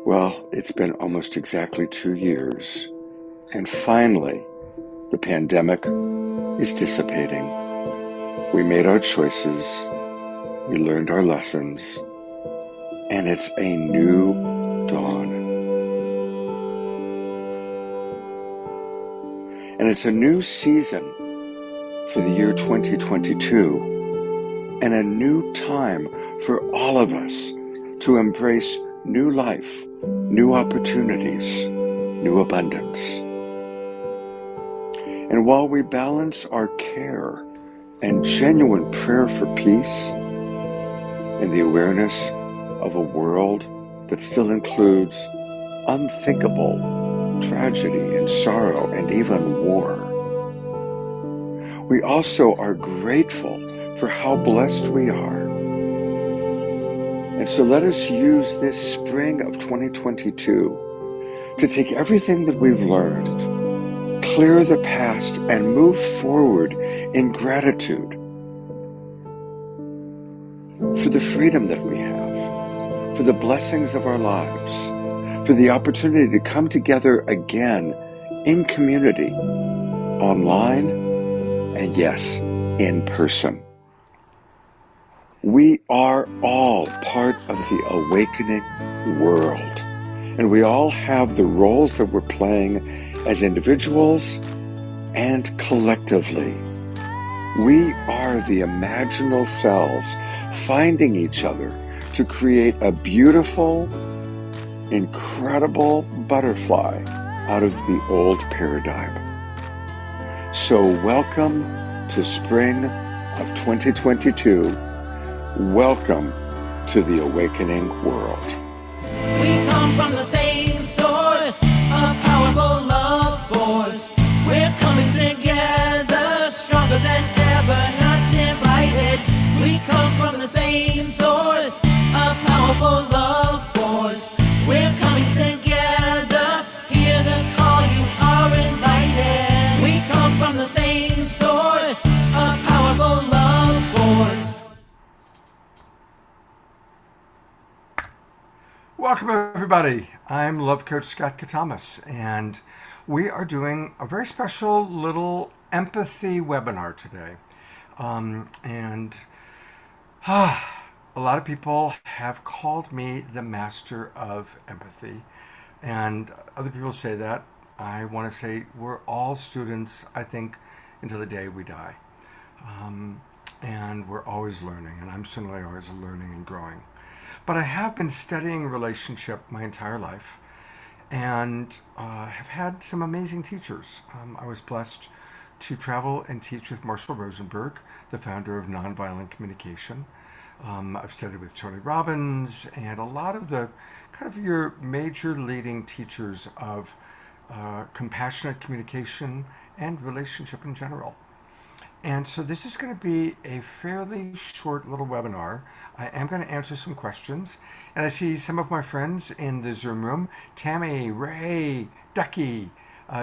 Well, it's been almost exactly 2 years, and finally, the pandemic is dissipating. We made our choices, we learned our lessons, and it's a new dawn. And it's a new season for the year 2022, and a new time for all of us to embrace new life, new opportunities, new abundance. And while we balance our care and genuine prayer for peace and the awareness of a world that still includes unthinkable tragedy and sorrow and even war, we also are grateful for how blessed we are. And so let us use this spring of 2022 to take everything that we've learned, clear the past, and move forward in gratitude for the freedom that we have, for the blessings of our lives, for the opportunity to come together again in community, online, and yes, in person. We are all part of the awakening world, and we all have the roles that we're playing as individuals and collectively. We are the imaginal cells finding each other to create a beautiful, incredible butterfly out of the old paradigm. So welcome to spring of 2022. Welcome to the awakening world. We come from the same source, a powerful love force. We're coming together, stronger than ever, not divided. We come from the same source, a powerful love force. We're coming together, hear the call, you are invited. We come from the same source, a powerful love force. Welcome, everybody. I'm Love Coach Scott Katamas, and we are doing a very special little empathy webinar today. A lot of people have called me the master of empathy, and other people say that. I want to say we're all students, I think, until the day we die. And we're always learning, and I'm certainly always learning and growing. But I have been studying relationship my entire life, and have had some amazing teachers. I was blessed to travel and teach with Marshall Rosenberg, the founder of Nonviolent Communication. I've studied with Tony Robbins and a lot of the kind of your major leading teachers of compassionate communication and relationship in general. And so this is going to be a fairly short little webinar. I am going to answer some questions. And I see some of my friends in the Zoom room: Tammy, Ray, Ducky,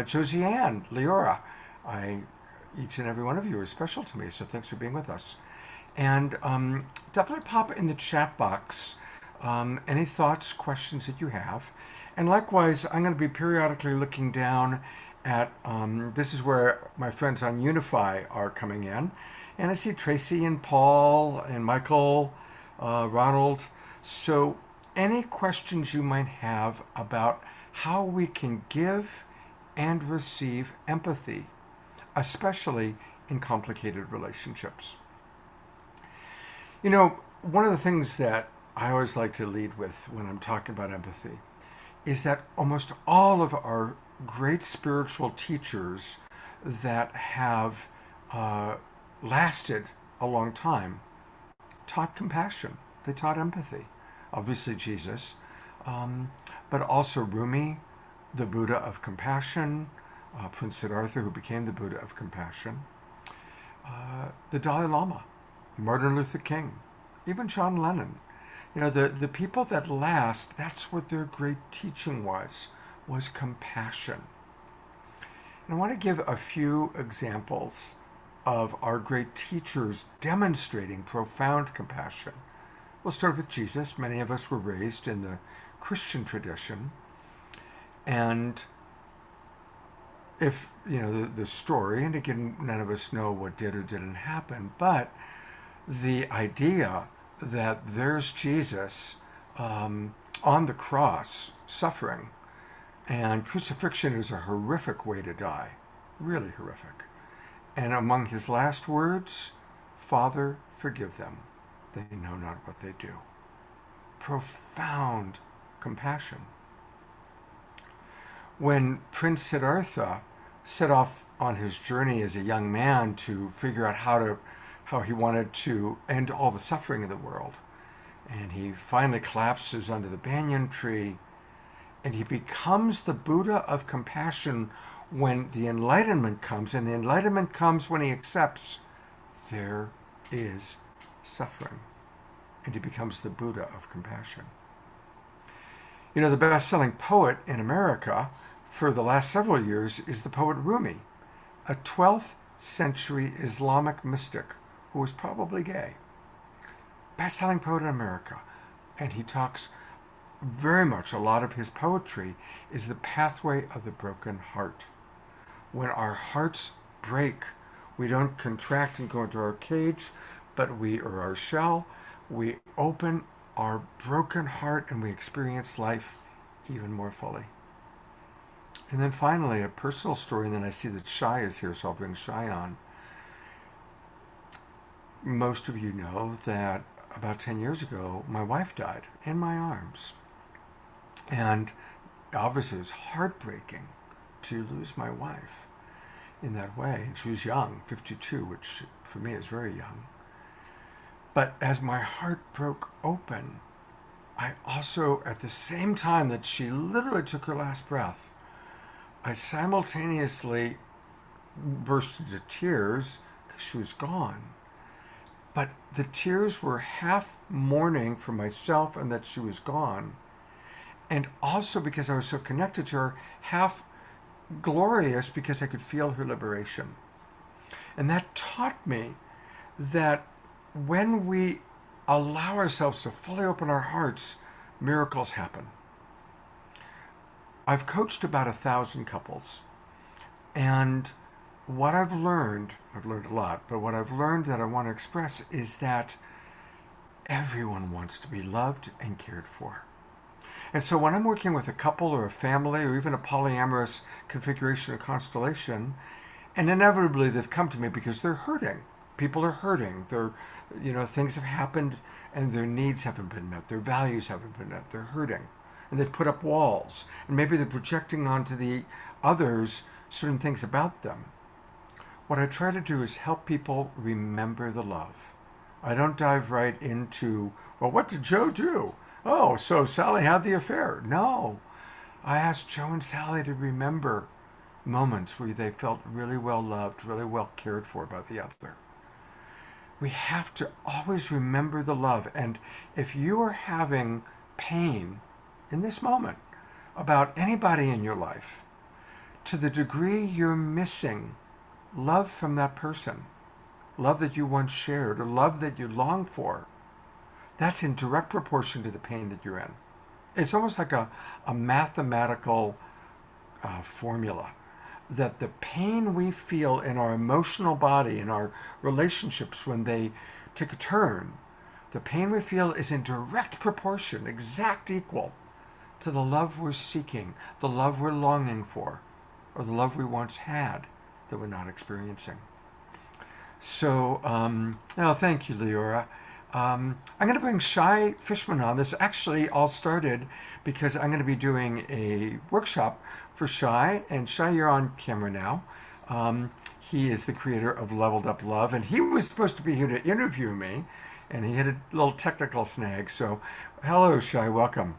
Josie Ann, Leora. Each and every one of you is special to me, so thanks for being with us. And definitely pop in the chat box any thoughts, questions that you have. And likewise, I'm going to be periodically looking down at, this is where my friends on Unify are coming in. And I see Tracy and Paul and Michael, Ronald. So any questions you might have about how we can give and receive empathy, especially in complicated relationships. You know, one of the things that I always like to lead with when I'm talking about empathy is that almost all of our great spiritual teachers that have lasted a long time taught compassion. They taught empathy. Obviously Jesus, but also Rumi, the Buddha of compassion, Prince Siddhartha, who became the Buddha of compassion, the Dalai Lama, Martin Luther King, even John Lennon. You know, the people that last, that's what their great teaching was compassion. And I want to give a few examples of our great teachers demonstrating profound compassion. We'll start with Jesus. Many of us were raised in the Christian tradition. And if, the story, and again, none of us know what did or didn't happen, but the idea that there's Jesus on the cross suffering, and crucifixion is a horrific way to die, really horrific. And among his last words, Father, forgive them. They know not what they do. Profound compassion. When Prince Siddhartha set off on his journey as a young man to figure out how he wanted to end all the suffering of the world, and he finally collapses under the banyan tree, and he becomes the Buddha of compassion when the enlightenment comes, and the enlightenment comes when he accepts there is suffering, and he becomes the Buddha of compassion. The best-selling poet in America for the last several years is the poet Rumi, a 12th century Islamic mystic who was probably gay. Best-selling poet in America. And he talks very much, a lot of his poetry is the pathway of the broken heart. When our hearts break, we don't contract and go into our cage, or our shell, we open our broken heart and we experience life even more fully. And then finally, a personal story, and then I see that Shai is here, so I'll bring Shai on. Most of you know that about 10 years ago, my wife died in my arms. And obviously it was heartbreaking to lose my wife in that way. And she was young, 52, which for me is very young. But as my heart broke open, I also, at the same time that she literally took her last breath, I simultaneously burst into tears because she was gone. But the tears were half mourning for myself and that she was gone, and also because I was so connected to her, half glorious because I could feel her liberation. And that taught me that when we allow ourselves to fully open our hearts, miracles happen. I've coached about 1,000 couples, and what I've learned a lot, but what I've learned that I want to express is that everyone wants to be loved and cared for. And so when I'm working with a couple or a family or even a polyamorous configuration or constellation, and inevitably they've come to me because they're hurting. People are hurting. Things have happened and their needs haven't been met. Their values haven't been met. They're hurting. And they've put up walls. And maybe they're projecting onto the others certain things about them. What I try to do is help people remember the love. I don't dive right into, well, what did Joe do? Oh, so Sally had the affair. No. I asked Joe and Sally to remember moments where they felt really well loved, really well cared for by the other. We have to always remember the love. And if you are having pain in this moment about anybody in your life, to the degree you're missing love from that person, love that you once shared, or love that you long for, that's in direct proportion to the pain that you're in. It's almost like a mathematical formula that the pain we feel in our emotional body, in our relationships when they take a turn, the pain we feel is in direct proportion, exact equal, to the love we're seeking, the love we're longing for, or the love we once had that we're not experiencing. So, thank you, Leora. I'm going to bring Shai Fishman on. This actually all started because I'm going to be doing a workshop for Shai, and Shai, you're on camera now. He is the creator of Leveled Up Love, and he was supposed to be here to interview me, and he had a little technical snag. So, hello, Shai, welcome.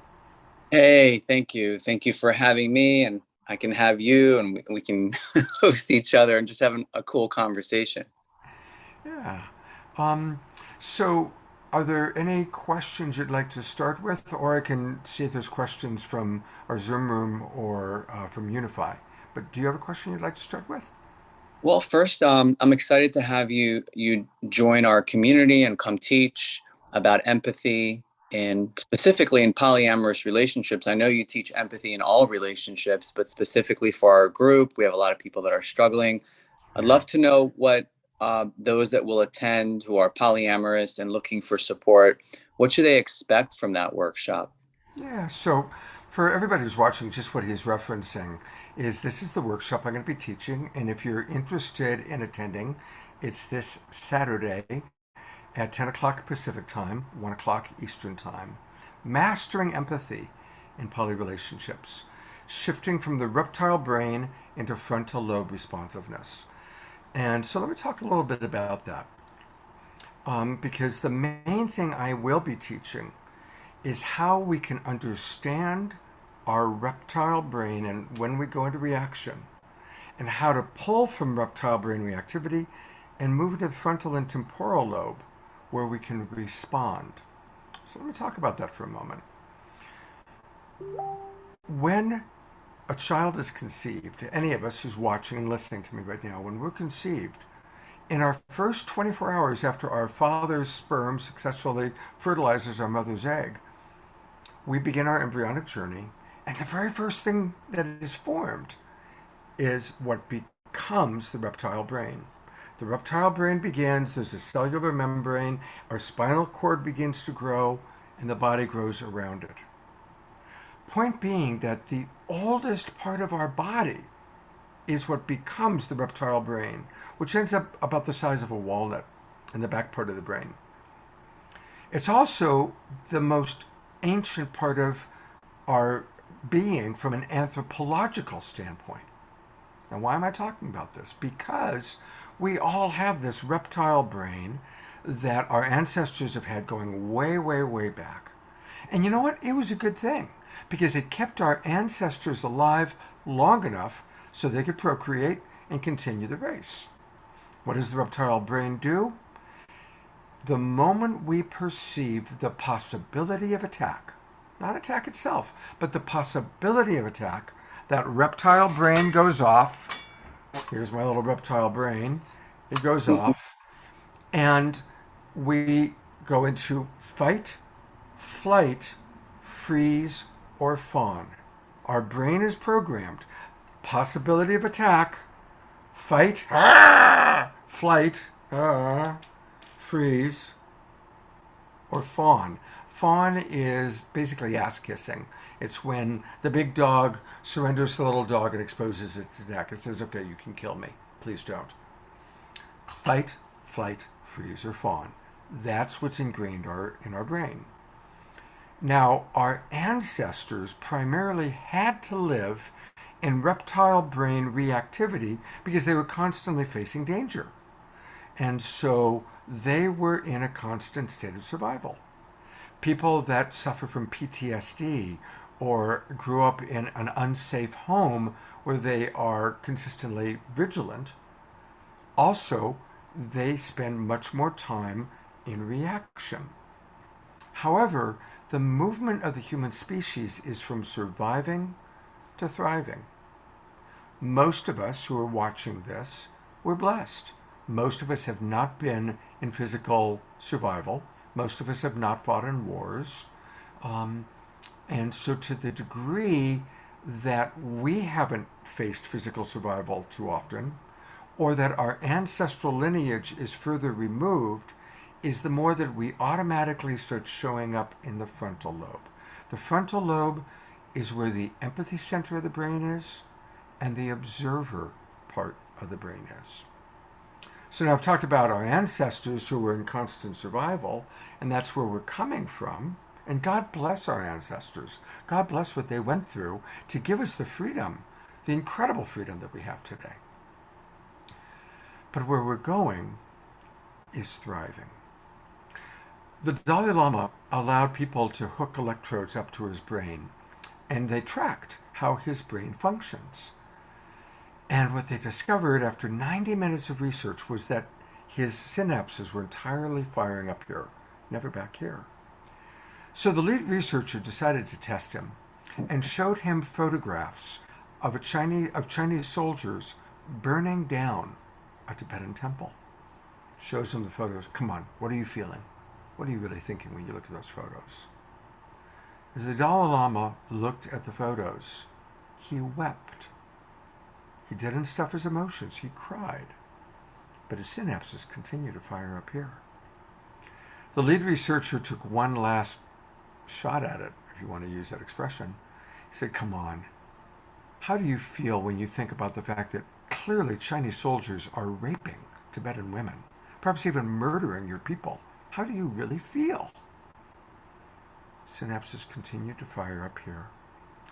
Hey, thank you. Thank you for having me, and I can have you, and we can host each other and just have a cool conversation. Yeah. So, are there any questions you'd like to start with? Or I can see if there's questions from our Zoom room or from Unify. But do you have a question you'd like to start with? Well, first, I'm excited to have you join our community and come teach about empathy in specifically in polyamorous relationships. I know you teach empathy in all relationships, but specifically for our group, we have a lot of people that are struggling. I'd love to know what those that will attend who are polyamorous and looking for support, what should they expect from that workshop? Yeah, so for everybody who's watching, just what he's referencing is this is the workshop I'm going to be teaching. And if you're interested in attending, it's this Saturday at 10 o'clock Pacific time, 1 o'clock Eastern time. Mastering empathy in poly relationships, shifting from the reptile brain into frontal lobe responsiveness. And so let me talk a little bit about that. Because the main thing I will be teaching is how we can understand our reptile brain and when we go into reaction, and how to pull from reptile brain reactivity and move into the frontal and temporal lobe where we can respond. So let me talk about that for a moment. When a child is conceived, any of us who's watching and listening to me right now, when we're conceived, in our first 24 hours after our father's sperm successfully fertilizes our mother's egg, we begin our embryonic journey, and the very first thing that is formed is what becomes the reptile brain. The reptile brain begins, there's a cellular membrane, our spinal cord begins to grow, and the body grows around it. Point being that the oldest part of our body is what becomes the reptile brain, which ends up about the size of a walnut in the back part of the brain. It's also the most ancient part of our being from an anthropological standpoint. Now, why am I talking about this? Because we all have this reptile brain that our ancestors have had going way, way, way back. And you know what? It was a good thing because it kept our ancestors alive long enough so they could procreate and continue the race. What does the reptile brain do? The moment we perceive the possibility of attack, not attack itself, but the possibility of attack, that reptile brain goes off. Here's my little reptile brain. It goes off. And we go into fight, flight, freeze, or fawn. Our brain is programmed. Possibility of attack, fight, flight, freeze, or fawn. Fawn is basically ass kissing. It's when the big dog surrenders to the little dog and exposes its attack. It says, okay, you can kill me. Please don't. Fight, flight, freeze, or fawn. That's what's ingrained in our brain. Now, our ancestors primarily had to live in reptile brain reactivity because they were constantly facing danger. And so they were in a constant state of survival. People that suffer from PTSD or grew up in an unsafe home where they are consistently vigilant, also, they spend much more time in reaction. However, the movement of the human species is from surviving to thriving. Most of us who are watching this, we're blessed. Most of us have not been in physical survival. Most of us have not fought in wars. And so to the degree that we haven't faced physical survival too often, or that our ancestral lineage is further removed, is the more that we automatically start showing up in the frontal lobe. The frontal lobe is where the empathy center of the brain is and the observer part of the brain is. So now I've talked about our ancestors who were in constant survival, and that's where we're coming from. And God bless our ancestors. God bless what they went through to give us the freedom, the incredible freedom that we have today. But where we're going is thriving. The Dalai Lama allowed people to hook electrodes up to his brain, and they tracked how his brain functions. And what they discovered after 90 minutes of research was that his synapses were entirely firing up here, never back here. So the lead researcher decided to test him and showed him photographs of Chinese soldiers burning down a Tibetan temple. Shows him the photos. Come on, what are you feeling? What are you really thinking when you look at those photos? As the Dalai Lama looked at the photos, he wept. He didn't stuff his emotions, he cried. But his synapses continued to fire up here. The lead researcher took one last shot at it, if you want to use that expression. He said, come on, how do you feel when you think about the fact that clearly Chinese soldiers are raping Tibetan women, perhaps even murdering your people? How do you really feel? Synapses continued to fire up here.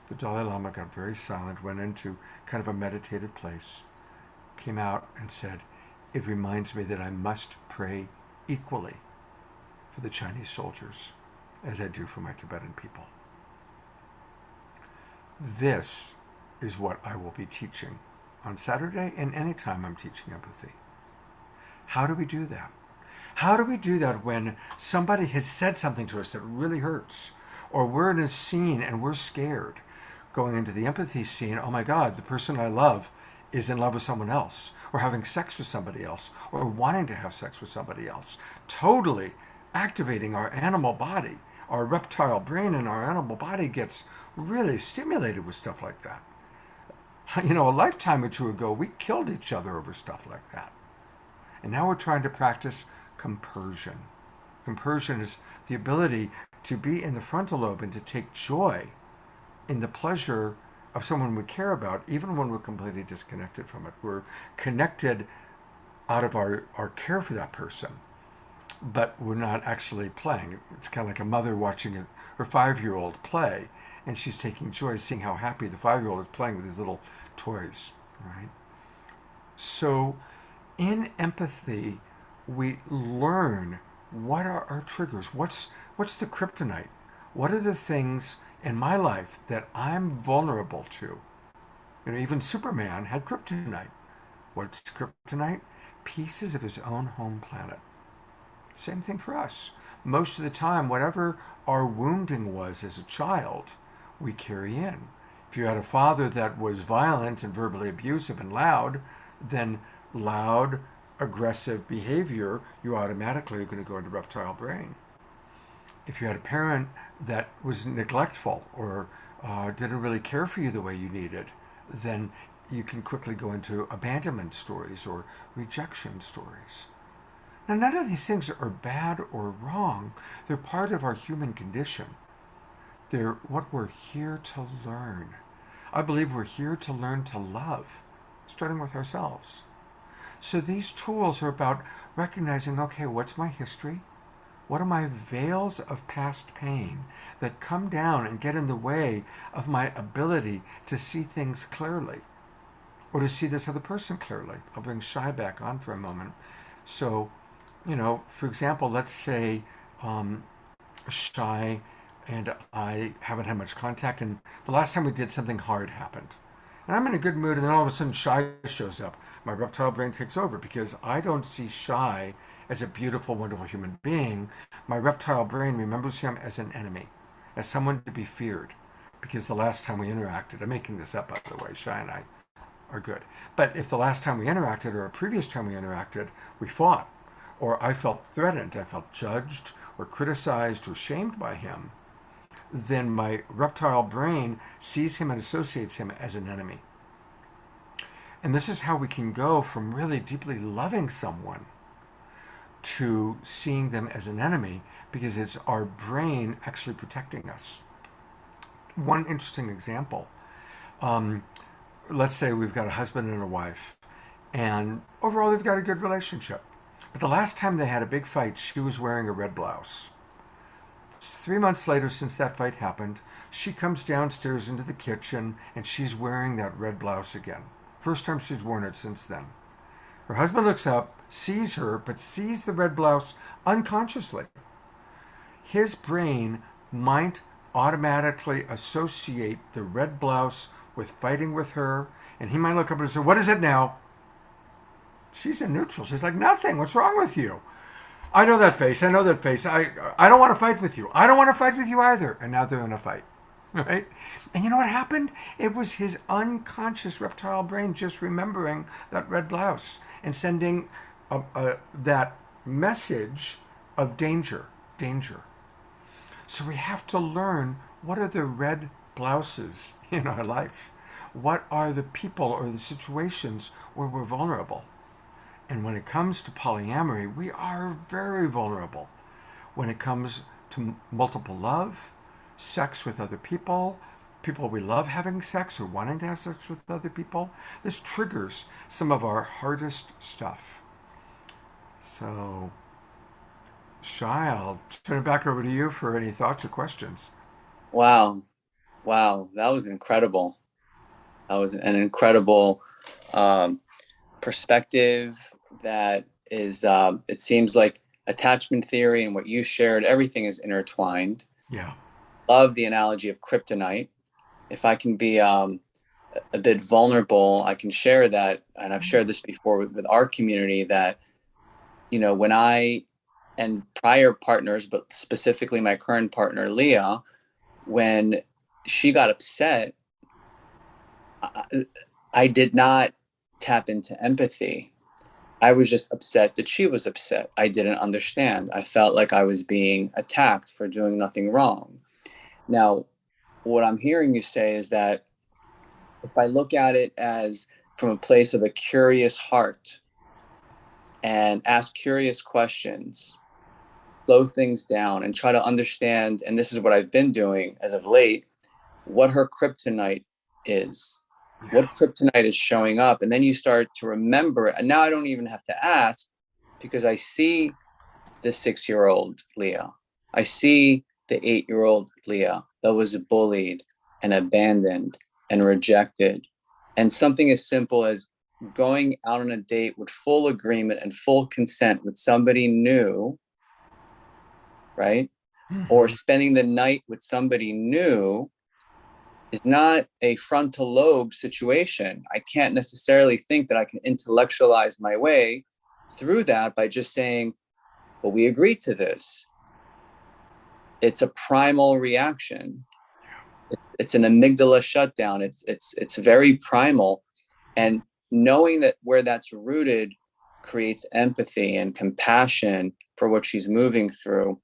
The Dalai Lama got very silent, went into kind of a meditative place, came out and said, it reminds me that I must pray equally for the Chinese soldiers as I do for my Tibetan people. This is what I will be teaching on Saturday and any time I'm teaching empathy. How do we do that? How do we do that when somebody has said something to us that really hurts? Or we're in a scene and we're scared. Going into the empathy scene, oh my God, the person I love is in love with someone else, or having sex with somebody else, or wanting to have sex with somebody else. Totally activating our animal body. Our reptile brain and our animal body gets really stimulated with stuff like that. You know, a lifetime or two ago, we killed each other over stuff like that. And now we're trying to practice compersion. Compersion is the ability to be in the frontal lobe and to take joy in the pleasure of someone we care about, even when we're completely disconnected from it. We're connected out of our care for that person, but we're not actually playing. It's kind of like a mother watching her 5-year-old play, and she's taking joy seeing how happy the 5-year-old is playing with his little toys, right? So in empathy, we learn what are our triggers, what's the kryptonite, what are the things in my life that I'm vulnerable to. You know, even Superman had kryptonite. What's kryptonite? Pieces of his own home planet. Same thing for us. Most of the time, whatever our wounding was as a child, we carry in. If you had a father that was violent and verbally abusive and loud, then loud, aggressive behavior, you automatically are going to go into reptile brain. If you had a parent that was neglectful or didn't really care for you the way you needed, then you can quickly go into abandonment stories or rejection stories. Now, none of these things are bad or wrong. They're part of our human condition. They're what we're here to learn. I believe we're here to learn to love, starting with ourselves. So these tools are about recognizing, okay, what's my history? What are my veils of past pain that come down and get in the way of my ability to see things clearly or to see this other person clearly? I'll bring Shy back on for a moment. So, you know, for example, let's say Shy and I haven't had much contact, and the last time we did, something hard happened. And I'm in a good mood, and then all of a sudden Shy shows up. My reptile brain takes over because I don't see Shy as a beautiful, wonderful human being. My reptile brain remembers him as an enemy, as someone to be feared. Because the last time we interacted, I'm making this up by the way, Shy and I are good. But if the last time we interacted or a previous time we interacted, we fought, or I felt threatened, I felt judged or criticized or shamed by him, then my reptile brain sees him and associates him as an enemy. And this is how we can go from really deeply loving someone to seeing them as an enemy, because it's our brain actually protecting us. One interesting example, let's say we've got a husband and a wife, and overall they've got a good relationship. But the last time they had a big fight, she was wearing a red blouse. 3 months later, since that fight happened, she comes downstairs into the kitchen and she's wearing that red blouse again. First time she's worn it since then. Her husband looks up, sees her, but sees the red blouse unconsciously. His brain might automatically associate the red blouse with fighting with her, and he might look up and say, "What is it now?" She's in neutral. She's like, "Nothing. What's wrong with you?" I know that face. I know that face. I don't want to fight with you. I don't want to fight with you either. And now they're in a fight, right? And you know what happened? It was his unconscious reptile brain just remembering that red blouse and sending that message of danger, danger. So we have to learn What are the red blouses in our life? What are the people or the situations where we're vulnerable? And when it comes to polyamory, we are very vulnerable. When it comes to multiple love, sex with other people, people we love having sex or wanting to have sex with other people, this triggers some of our hardest stuff. So, Shai, I'll turn it back over to you for any thoughts or questions. Wow. Wow. That was incredible. That was an incredible um, perspective that is, it seems like attachment theory and what you shared, everything is intertwined. Yeah. Love the analogy of kryptonite. If I can be a bit vulnerable, I can share that. And I've shared this before with our community that, when I and prior partners, but specifically my current partner, Leah, when she got upset, I, I did not tap into empathy. I was just upset that she was upset. I didn't understand. I felt like I was being attacked for doing nothing wrong. Now, what I'm hearing you say is that if I look at it as from a place of a curious heart and ask curious questions, slow things down and try to understand, and this is what I've been doing as of late, what her kryptonite is, Yeah. what kryptonite is showing up. And then you start to remember it. And now I don't even have to ask because I see the 6-year-old Leah. I see the 8-year-old Leah that was bullied and abandoned and rejected. And something as simple as going out on a date with full agreement and full consent with somebody new, right? Or Mm-hmm. spending the night with somebody new is not a frontal lobe situation. I can't necessarily think that I can intellectualize my way through that by just saying, well, we agreed to this. It's a primal reaction. It's an amygdala shutdown. It's very primal. And knowing that where that's rooted creates empathy and compassion for what she's moving through.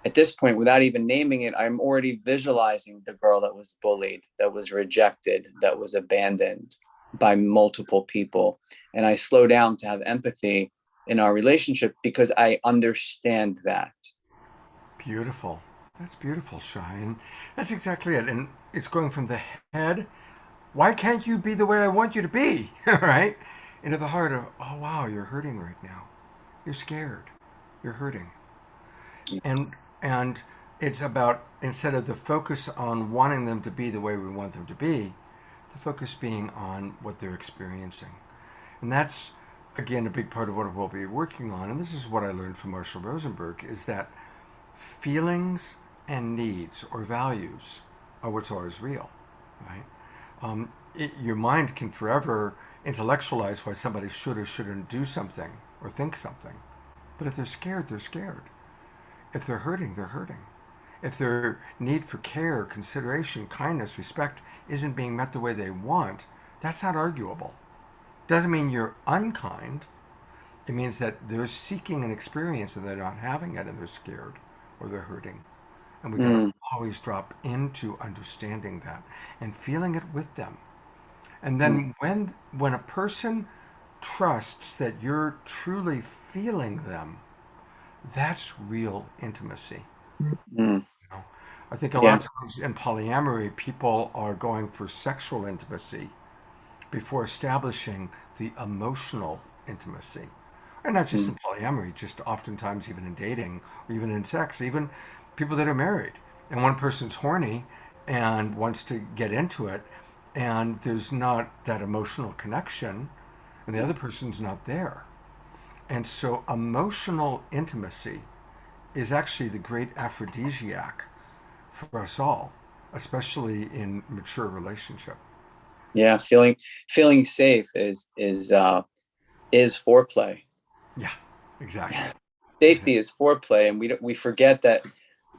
At this point, without even naming it, I'm already visualizing the girl that was bullied, that was rejected, that was abandoned by multiple people. And I slow down to have empathy in our relationship because I understand that. Beautiful. That's beautiful, Shai. And that's exactly it. And it's going from the head, why can't you be the way I want you to be? Right? Into the heart of, oh, wow, you're hurting right now. You're scared. You're hurting. And and it's about, instead of the focus on wanting them to be the way we want them to be, the focus being on what they're experiencing. And that's, again, a big part of what we'll be working on. And this is what I learned from Marshall Rosenberg, is that feelings and needs or values are what's always real, right? Your mind can forever intellectualize why somebody should or shouldn't do something or think something. But if they're scared, they're scared. If they're hurting, they're hurting. If their need for care, consideration, kindness, respect isn't being met the way they want, that's not arguable. Doesn't mean you're unkind. It means that they're seeking an experience and they're not having it and they're scared or they're hurting. And we got to Mm, always drop into understanding that and feeling it with them. And mm, then when a person trusts that you're truly feeling them, that's real intimacy. mm. You know? I think a Yeah. lot of times in polyamory, people are going for sexual intimacy before establishing the emotional intimacy. And not just Mm, in polyamory, just oftentimes even in dating or even in sex, even people that are married. And one person's horny and wants to get into it, and there's not that emotional connection, and the other person's not there. And so emotional intimacy is actually the great aphrodisiac for us all, especially in mature relationship. yeah. Feeling safe is foreplay. Yeah, exactly. Safety Exactly. is foreplay, and we forget that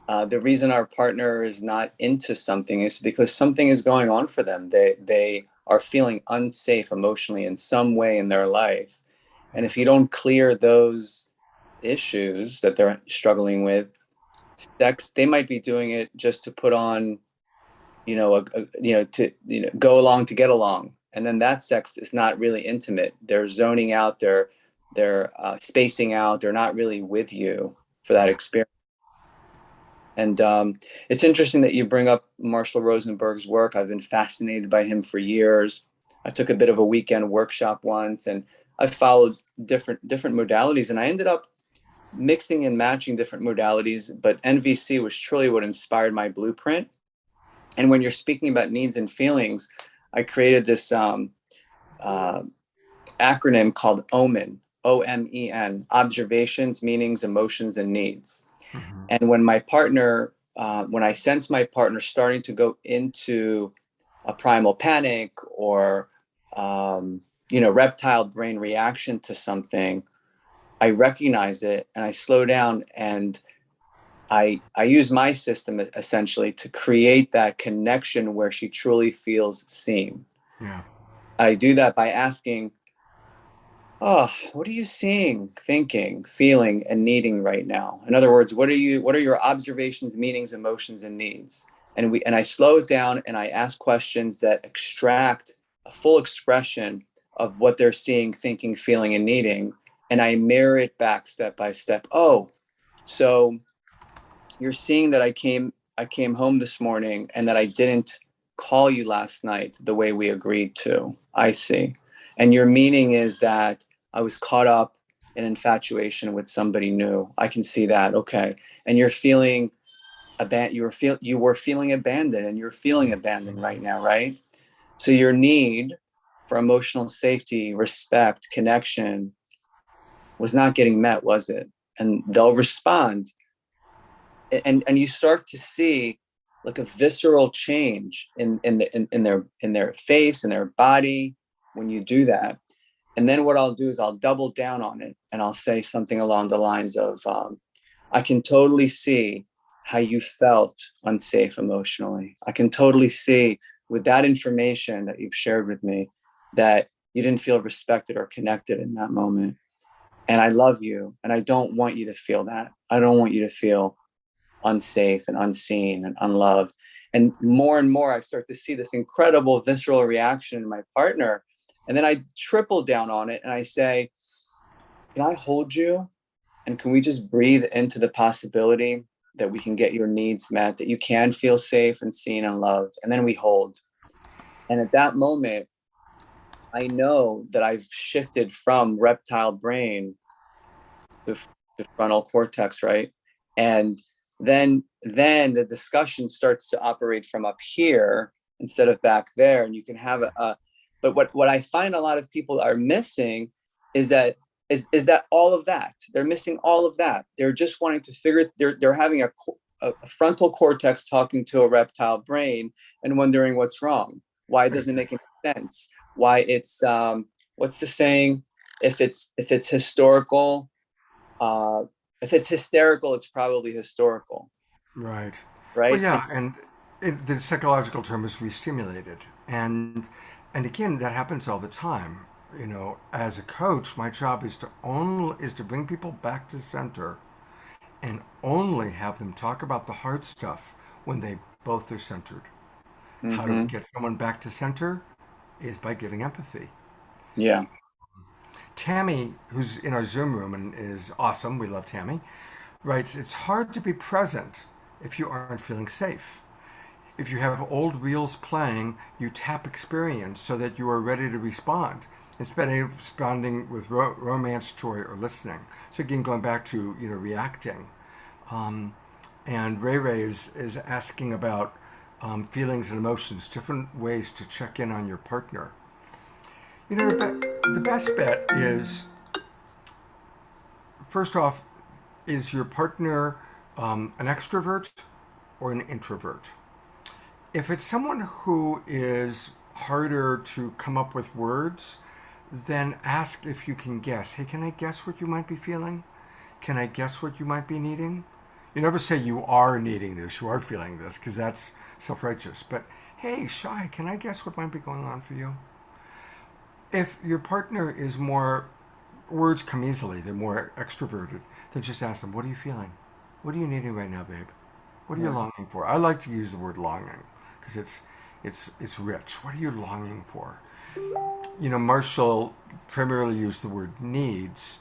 the reason our partner is not into something is because something is going on for them. They are feeling unsafe emotionally in some way in their life, and if you don't clear those issues that they're struggling with, sex, they might be doing it just to put on to go along to get along, and then that sex is not really intimate. They're zoning out, they're spacing out, they're not really with you for that Yeah. experience. And it's interesting that you bring up Marshall Rosenberg's work. I've been fascinated by him for years. I took a bit of a weekend workshop once, and I followed different modalities, and I ended up mixing and matching different modalities. But NVC was truly what inspired my blueprint. And when you're speaking about needs and feelings, I created this uh, acronym called OMEN, OMEN, observations, meanings, emotions, and needs. Mm-hmm. And when I sense my partner starting to go into a primal panic or, reptile brain reaction to something, I recognize it and I slow down, and I use my system essentially to create that connection where she truly feels seen. Yeah. I do that by asking, "Oh, what are you seeing, thinking, feeling, and needing right now?" In other words, what are your observations, meanings, emotions, and needs? And I slow it down and I ask questions that extract a full expression of what they're seeing, thinking, feeling, and needing. And I mirror it back step by step. Oh, so you're seeing that I came home this morning and that I didn't call you last night the way we agreed to. I see. And your meaning is that I was caught up in infatuation with somebody new. I can see that. Okay. And you're feeling you were feeling abandoned, and you're feeling abandoned right now, right? So your need for emotional safety, respect, connection was not getting met, was it? And they'll respond, and you start to see like a visceral change in their face, in their body, when you do that. And then what I'll do is I'll double down on it, and I'll say something along the lines of, I can totally see how you felt unsafe emotionally. I can totally see, with that information that you've shared with me, that you didn't feel respected or connected in that moment. And I love you, and I don't want you to feel that. I don't want you to feel unsafe and unseen and unloved. And more, I start to see this incredible visceral reaction in my partner. And then I triple down on it and I say, "Can I hold you? And can we just breathe into the possibility that we can get your needs met, that you can feel safe and seen and loved?" And then we hold. And at that moment, I know that I've shifted from reptile brain to frontal cortex, right? And then the discussion starts to operate from up here instead of back there, and you can have but what I find a lot of people are missing is that all of that. They're missing all of that. They're just wanting to figure, they're having a frontal cortex talking to a reptile brain and wondering what's wrong, why it doesn't make any sense, why it's what's the saying, if it's historical, uh, if it's hysterical, it's probably historical, Right. Well, right? yeah, and the psychological term is re-stimulated, and again, that happens all the time. As a coach, my job is to bring people back to center, and only have them talk about the hard stuff when they both are centered. How to Mm-hmm. get someone back to center is by giving empathy. Yeah. Tammy, who's in our Zoom room and is awesome, we love Tammy, writes, "It's hard to be present if you aren't feeling safe. If you have old reels playing, you tap experience so that you are ready to respond instead of responding with romance, joy, or listening." So again, going back to reacting. Um, and Ray Ray is asking about feelings and emotions, different ways to check in on your partner. The best bet is, first off, is your partner an extrovert or an introvert? If it's someone who is harder to come up with words, then ask if you can guess. Hey, can I guess what you might be feeling? Can I guess what you might be needing? You never say you are needing this, you are feeling this, because that's self righteous. But hey, Shy, can I guess what might be going on for you? If your partner is more, words come easily, they're more extroverted, then just ask them, what are you feeling? What are you needing right now, babe? What are you Yeah. longing for? I like to use the word longing because it's rich. What are you longing for? Marshall primarily used the word needs,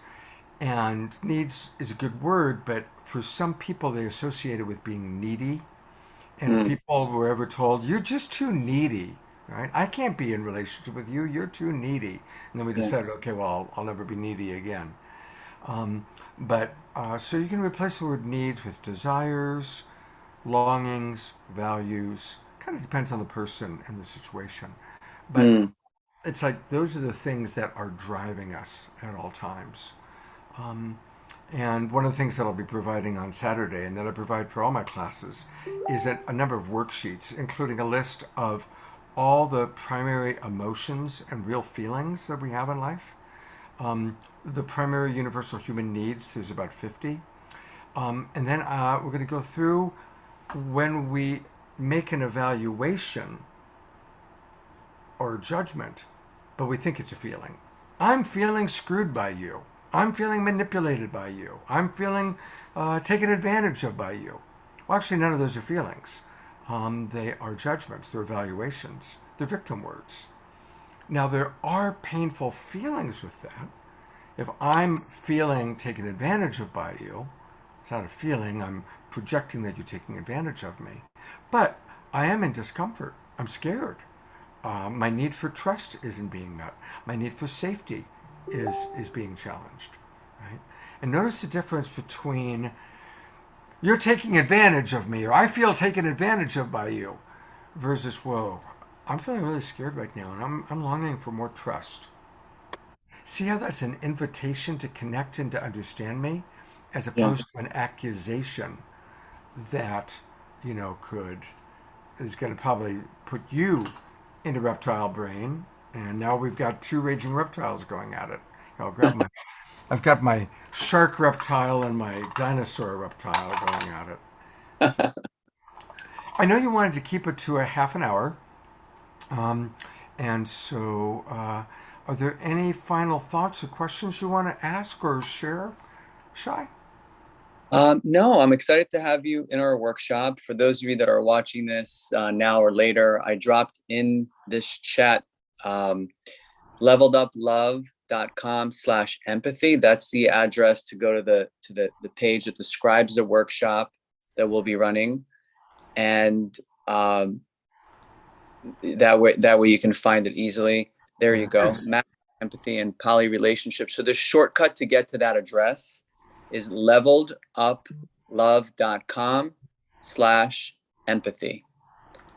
and needs is a good word, but for some people they associate it with being needy. And if people were ever told, you're just too needy, right? I can't be in relationship with you. You're too needy. And then we Yeah. decided, okay, well, I'll never be needy again. So you can replace the word needs with desires, longings, values. Kind of depends on the person and the situation. But Mm. it's like those are the things that are driving us at all times. And one of the things that I'll be providing on Saturday and that I provide for all my classes is a number of worksheets, including a list of all the primary emotions and real feelings that we have in life. The primary universal human needs, there's about 50. And then we're going to go through when we make an evaluation or judgment, but we think it's a feeling. I'm feeling screwed by you. I'm feeling manipulated by you. I'm feeling taken advantage of by you. Well, actually, none of those are feelings. They are judgments, they're evaluations, they're victim words. Now, there are painful feelings with that. If I'm feeling taken advantage of by you, it's not a feeling, I'm projecting that you're taking advantage of me. But I am in discomfort. I'm scared. My need for trust isn't being met. My need for safety is being challenged, right? And notice the difference between you're taking advantage of me or I feel taken advantage of by you versus, whoa, I'm feeling really scared right now and I'm longing for more trust. See how that's an invitation to connect and to understand me as Yeah. opposed to an accusation that, could is going to probably put you into reptile brain, and now we've got two raging reptiles going at it. I've got my shark reptile and my dinosaur reptile going at it. So, I know you wanted to keep it to a half an hour, um, and so are there any final thoughts or questions you want to ask or share, Shai? No, I'm excited to have you in our workshop. For those of you that are watching this now or later, I dropped in this chat leveleduplove.com/empathy. That's the address to go to the page that describes the workshop that we'll be running, and that way you can find it easily. There you go. Empathy and poly relationships. So the shortcut to get to that address is leveleduplove.com/empathy.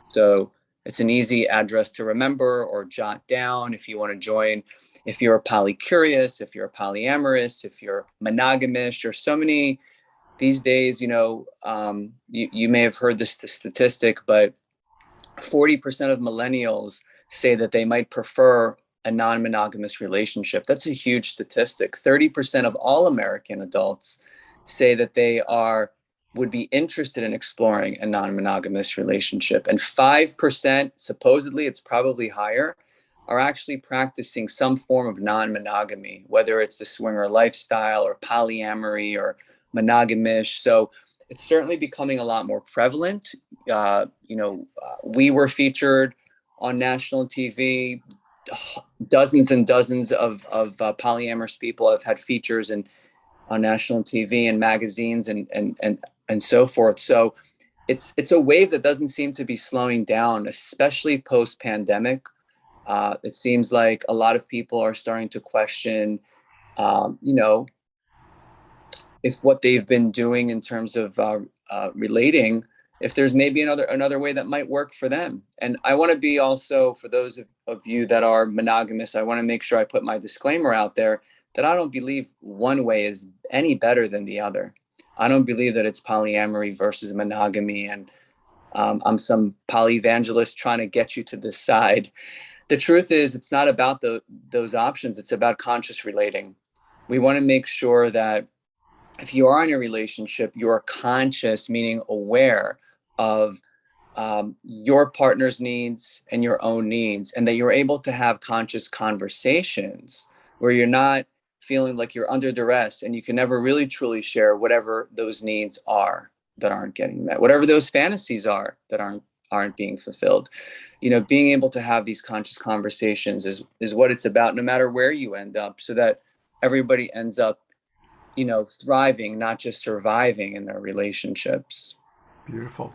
So it's an easy address to remember or jot down if you want to join. If you're a polycurious, if you're a polyamorous, if you're monogamous, there's so many these days, you may have heard this statistic, but 40% of millennials say that they might prefer a non-monogamous relationship. That's a huge statistic. 30% of all American adults say that they would be interested in exploring a non-monogamous relationship. And 5%, supposedly it's probably higher, are actually practicing some form of non-monogamy, whether it's the swinger lifestyle or polyamory or monogamish. So it's certainly becoming a lot more prevalent. We were featured on national TV. Dozens and dozens of polyamorous people have had features on national TV and magazines and so forth. So it's a wave that doesn't seem to be slowing down, especially post-pandemic. It seems like a lot of people are starting to question, if what they've been doing in terms of relating, if there's maybe another way that might work for them. And I want to be also, for those of you that are monogamous, I want to make sure I put my disclaimer out there that I don't believe one way is any better than the other. I don't believe that it's polyamory versus monogamy, and I'm some polyevangelist trying to get you to decide. The truth is, it's not about those options. It's about conscious relating. We want to make sure that if you are in a relationship, you're conscious, meaning aware of your partner's needs and your own needs, and that you're able to have conscious conversations where you're not feeling like you're under duress and you can never really truly share whatever those needs are that aren't getting met, whatever those fantasies are that aren't aren't being fulfilled. Being able to have these conscious conversations is what it's about, no matter where you end up, so that everybody ends up, thriving, not just surviving in their relationships. Beautiful.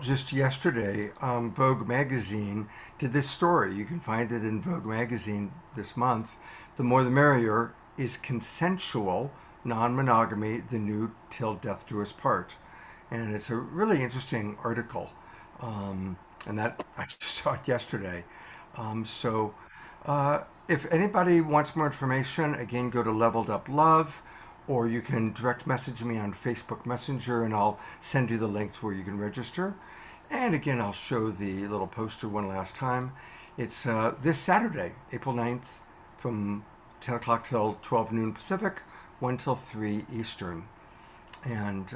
Just yesterday, Vogue magazine did this story. You can find it in Vogue magazine this month. The More the Merrier is consensual non-monogamy, the new till death do us part. And it's a really interesting article. And that I just saw it yesterday. If anybody wants more information, again, go to Leveled Up Love, or you can direct message me on Facebook Messenger, and I'll send you the link to where you can register. And again, I'll show the little poster one last time. It's this Saturday, April 9th, from 10 o'clock till 12 noon Pacific, 1 till 3 Eastern. And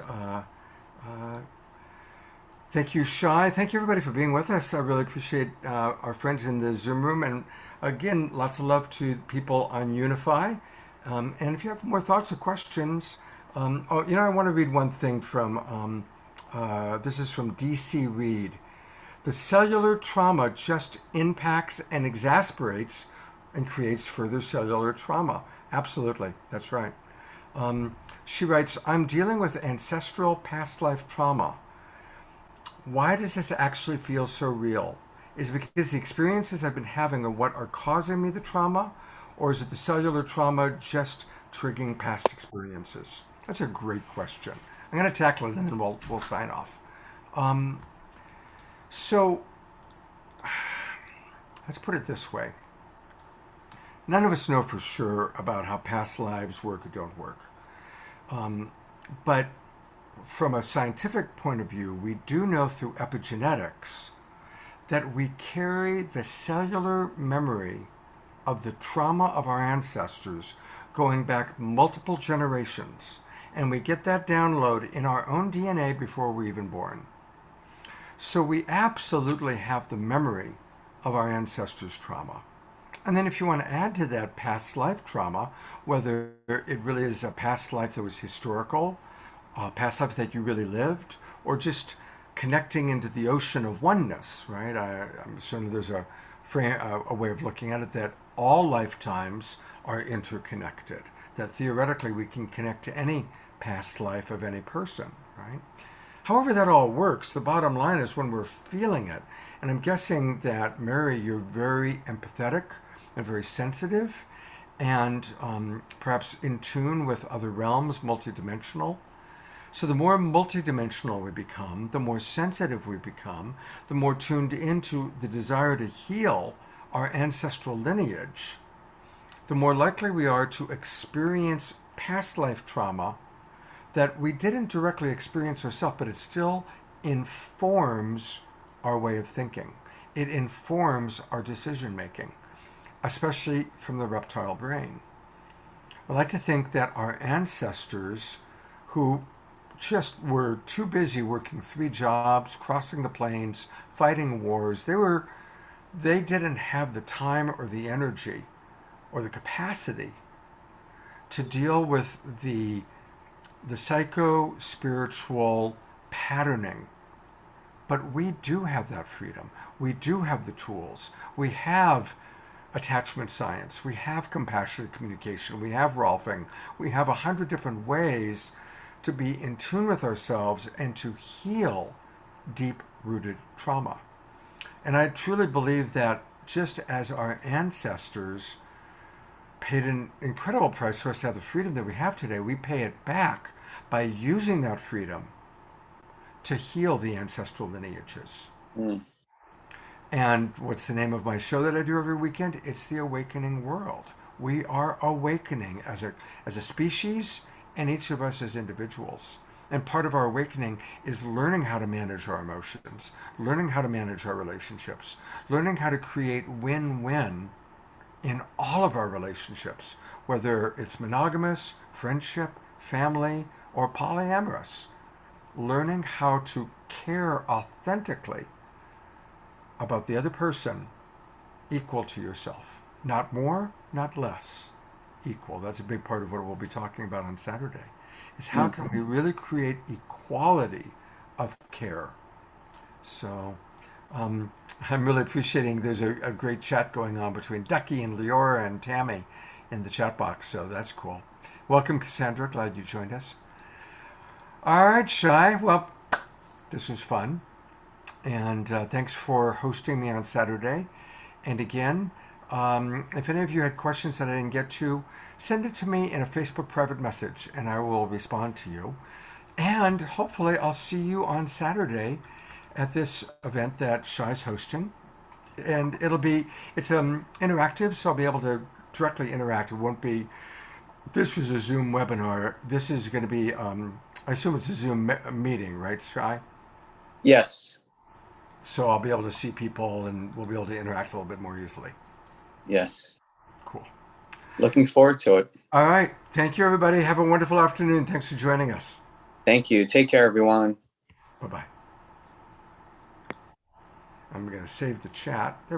thank you, Shai. Thank you, everybody, for being with us. I really appreciate our friends in the Zoom room. And again, lots of love to people on Unify. And if you have more thoughts or questions, I want to read one thing from, this is from D.C. Reed. The cellular trauma just impacts and exasperates and creates further cellular trauma. Absolutely, that's right. She writes, I'm dealing with ancestral past life trauma. Why does this actually feel so real? Is it because the experiences I've been having are what are causing me the trauma? Or is it the cellular trauma just triggering past experiences? That's a great question. I'm going to tackle it and then we'll sign off. So let's put it this way. None of us know for sure about how past lives work or don't work. But from a scientific point of view, we do know through epigenetics that we carry the cellular memory of the trauma of our ancestors going back multiple generations. And we get that download in our own DNA before we're even born. So we absolutely have the memory of our ancestors' trauma. And then if you want to add to that past life trauma, whether it really is a past life that was historical, a past life that you really lived, or just connecting into the ocean of oneness, right? I'm assuming there's a way of looking at it that all lifetimes are interconnected, that theoretically we can connect to any past life of any person, right? However that all works, the bottom line is when we're feeling it, and I'm guessing that, Mary, you're very empathetic and very sensitive, and perhaps in tune with other realms, multidimensional. So the more multidimensional we become, the more sensitive we become, the more tuned into the desire to heal our ancestral lineage, the more likely we are to experience past life trauma that we didn't directly experience ourselves, but it still informs our way of thinking. It informs our decision making, especially from the reptile brain. I like to think that our ancestors, who just were too busy working 3 jobs, crossing the plains, fighting wars, they didn't have the time or the energy or the capacity to deal with the psycho-spiritual patterning. But we do have that freedom. We do have the tools. We have attachment science. We have compassionate communication. We have Rolfing. We have 100 different ways to be in tune with ourselves and to heal deep-rooted trauma. And I truly believe that just as our ancestors paid an incredible price for us to have the freedom that we have today, we pay it back by using that freedom to heal the ancestral lineages. And what's the name of my show that I do every weekend? It's The Awakening World. We are awakening as a species, and each of us as individuals. And part of our awakening is learning how to manage our emotions, learning how to manage our relationships, learning how to create win-win in all of our relationships, whether it's monogamous, friendship, family, or polyamorous. Learning how to care authentically about the other person equal to yourself. Not more, not less. Equal. That's a big part of what we'll be talking about on Saturday, is how can we really create equality of care. So I'm really appreciating there's a great chat going on between Ducky and Leora and Tammy in the chat box, so that's cool. Welcome, Cassandra. Glad you joined us. All right, Shai. Well, this was fun. And thanks for hosting me on Saturday. And again, if any of you had questions that I didn't get to, send it to me in a Facebook private message and I will respond to you. And hopefully, I'll see you on Saturday at this event that Shai's hosting. And it's interactive, so I'll be able to directly interact. It won't be, this was a Zoom webinar. This is going to be, I assume it's a Zoom meeting, right, Shai? Yes. So I'll be able to see people and we'll be able to interact a little bit more easily. Yes. Cool. Looking forward to it. All right. Thank you, everybody. Have a wonderful afternoon. Thanks for joining us. Thank you. Take care, everyone. Bye-bye. I'm going to save the chat. There